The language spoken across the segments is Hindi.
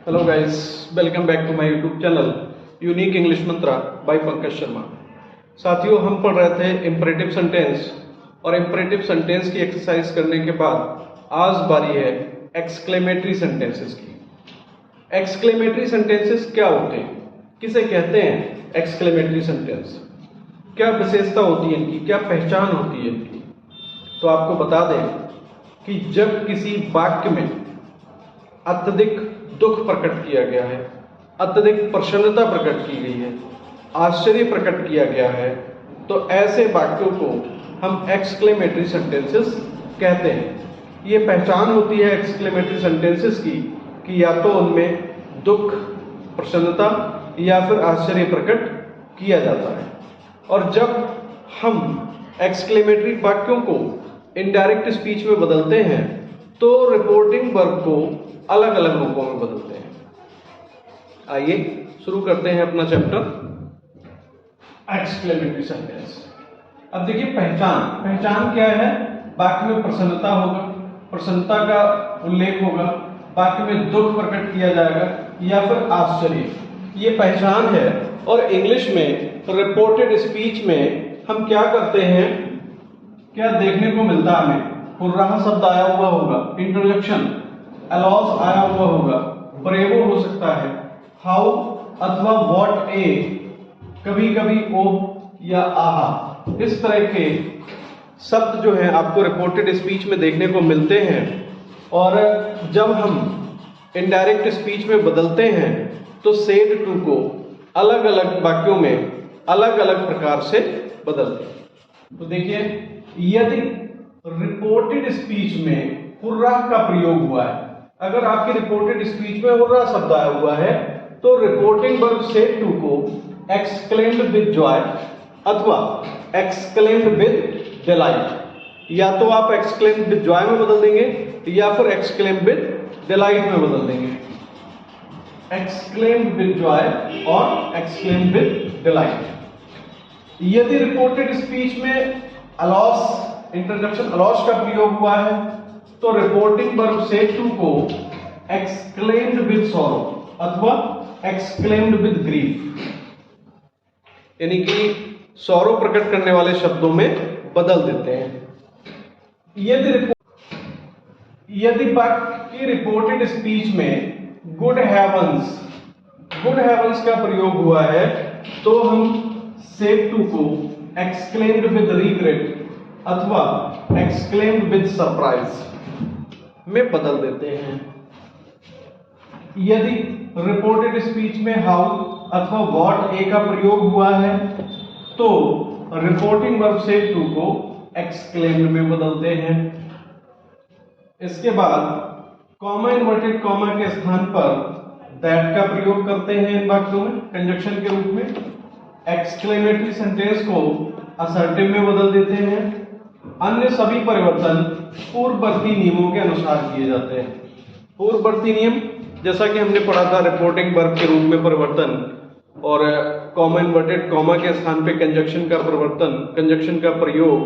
Hello guys, welcome back to my YouTube channel unique English mantra by Pankaj Sharma. साथियों, हम पढ़ रहे थे इंपरेटिव सेंटेंस और इंपरेटिव सेंटेंस की एक्सरसाइज करने के बाद आज बारी है एक्सक्लेमेटरी सेंटेंसेस की। एक्सक्लेमेटरी सेंटेंसेस क्या होते हैं, किसे कहते हैं एक्सक्लेमेटरी सेंटेंस, क्या विशेषता होती है इनकी, क्या पहचान होती है इनकी। तो आपको बता दें कि जब किसी वाक्य में अत्यधिक दुख प्रकट किया गया है, अत्यधिक प्रसन्नता प्रकट की गई है, आश्चर्य प्रकट किया गया है, तो ऐसे वाक्यों को हम एक्सक्लेमेटरी सेंटेंसेस कहते हैं। ये पहचान होती है एक्सक्लेमेटरी सेंटेंसेस की कि या तो उनमें दुख, प्रसन्नता या फिर आश्चर्य प्रकट किया जाता है। और जब हम एक्सक्लेमेटरी वाक्यों को इनडायरेक्ट स्पीच में बदलते हैं तो रिपोर्टिंग वर्ब को अलग अलग रूपों में बदलते हैं। आइए शुरू करते हैं अपना चैप्टर एक्सक्लेमेटरी सेंटेंस। अब देखिए, पहचान क्या है। वाक्य में प्रसन्नता होगा, प्रसन्नता का उल्लेख होगा, वाक्य में दुख प्रकट किया जाएगा या फिर आश्चर्य, ये पहचान है। और इंग्लिश में रिपोर्टेड स्पीच में हम क्या करते हैं, क्या देखने को मिलता है हमें, हुर्राह शब्द आया हुआ होगा, इंट्रोडक्शन, अलॉज आया हुआ होगा, ब्रेवो हो सकता है, हाउ अथवा व्हाट ए, कभी कभी ओ या आहा, इस तरह के शब्द जो है आपको रिपोर्टेड स्पीच में देखने को मिलते हैं। और जब हम इनडायरेक्ट स्पीच में बदलते हैं तो सेड टू को अलग अलग वाक्यों में अलग अलग प्रकार से बदलते हैं। तो देखिए, यदि रिपोर्टेड स्पीच में हुर्राह का प्रयोग हुआ है, अगर आपकी रिपोर्टेड स्पीच में हुर्राह शब्द आया हुआ है तो रिपोर्टिंग वर्ब सेड टू को एक्सक्लेम्ड विद जॉय अथवा एक्सक्लेम्ड विद डिलाइट, या तो आप एक्सक्लेम्ड विद जॉय में बदल देंगे या फिर एक्सक्लेम्ड विद डिलाइट में बदल देंगे। एक्सक्लेम्ड विद जॉय और एक्सक्लेम्ड विद डिलाइट। यदि रिपोर्टेड स्पीच में अलॉस, इंट्रोडक्शन अलॉस का प्रयोग हुआ है तो रिपोर्टिंग वर्ब सेड टू को एक्सक्लेम्ड विद सॉरो अथवा एक्सक्लेम्ड विद ग्रीफ, यानी कि सॉरो प्रकट करने वाले शब्दों में बदल देते हैं। यदि वाक्य की रिपोर्टेड स्पीच में गुड हेवंस का प्रयोग हुआ है तो हम सेड टू को एक्सक्लेम्ड विद रिग्रेट अथवा एक्सक्लेम्ड विद सरप्राइज में बदल देते हैं। यदि रिपोर्टेड स्पीच में हाउ अथवा व्हाट ए का प्रयोग हुआ है तो रिपोर्टिंग वर्ब सेड टू को एक्सक्लेम्ड में बदलते हैं। इसके बाद कॉमा, इन्वर्टेड कॉमा के स्थान पर दैट का प्रयोग करते हैं इन वाक्यों में कंजक्शन के रूप में। एक्सक्लेमेटरी सेंटेंस को असर्टिव में बदल देते हैं। अन्य सभी परिवर्तन पूर्ववर्ती नियमों के अनुसार किए जाते हैं। पूर्ववर्ती नियम जैसा कि हमने पढ़ा था, रिपोर्टिंग वर्ब के रूप में परिवर्तन और कॉमा, इन्वर्टेड कॉमा के स्थान पे कंजक्शन का परिवर्तन, कंजक्शन का प्रयोग,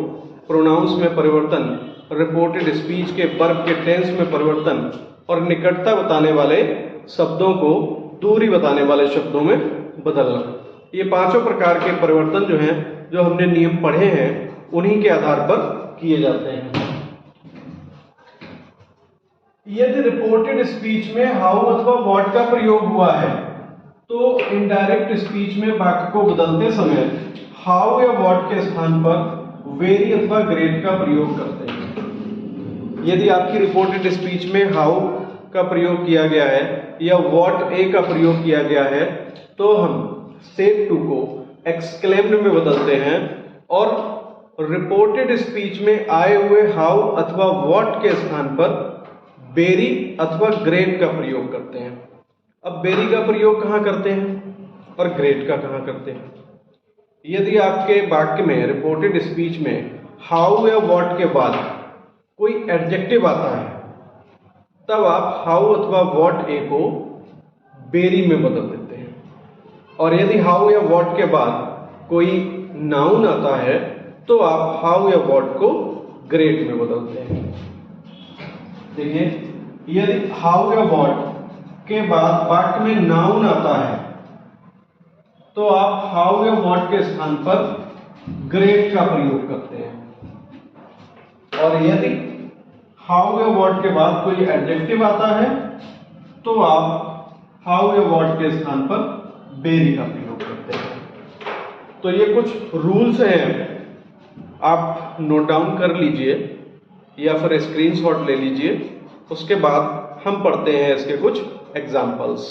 प्रोनाउंस में परिवर्तन, रिपोर्टेड स्पीच के वर्ब के टेंस में परिवर्तन और निकटता बताने वाले शब्दों को दूरी बताने वाले शब्दों में बदलना। ये पांचों प्रकार के परिवर्तन जो हैं, जो हमने नियम पढ़े हैं, उन्हीं के आधार पर किए जाते हैं। यदि रिपोर्टेड स्पीच में हाउ अथवा व्हाट का प्रयोग हुआ है तो इनडायरेक्ट स्पीच में वाक्य को बदलते समय हाउ या व्हाट के स्थान पर वेरी अथवा ग्रेट का प्रयोग करते हैं। यदि आपकी रिपोर्टेड स्पीच में हाउ का प्रयोग किया गया है या व्हाट ए का प्रयोग किया गया है तो हम सेड टू को एक्सक्लेम्ड में बदलते हैं और रिपोर्टेड स्पीच में आए हुए हाउ अथवा व्हाट के स्थान पर वेरी अथवा ग्रेट का प्रयोग करते हैं। अब वेरी का प्रयोग कहाँ करते हैं और ग्रेट का कहाँ करते हैं। यदि आपके वाक्य में रिपोर्टेड स्पीच में हाउ या व्हाट के बाद कोई एडजेक्टिव आता है तब आप हाउ अथवा व्हाट ए को वेरी में बदल देते हैं। और यदि हाउ या व्हाट के बाद कोई नाउन आता है तो आप हाउ या व्हाट को ग्रेट में बदलते हैं। देखिए, यदि हाउ या व्हाट के बाद वाक्य में नाउन आता है तो आप हाउ या व्हाट के स्थान पर ग्रेट का प्रयोग करते हैं, और यदि हाउ या व्हाट के बाद कोई एडजेक्टिव आता है तो आप हाउ या व्हाट के स्थान पर वेरी का प्रयोग करते हैं। तो ये कुछ रूल्स हैं, आप नोट डाउन कर लीजिए या फिर स्क्रीनशॉट ले लीजिए, उसके बाद हम पढ़ते हैं इसके कुछ एग्जाम्पल्स।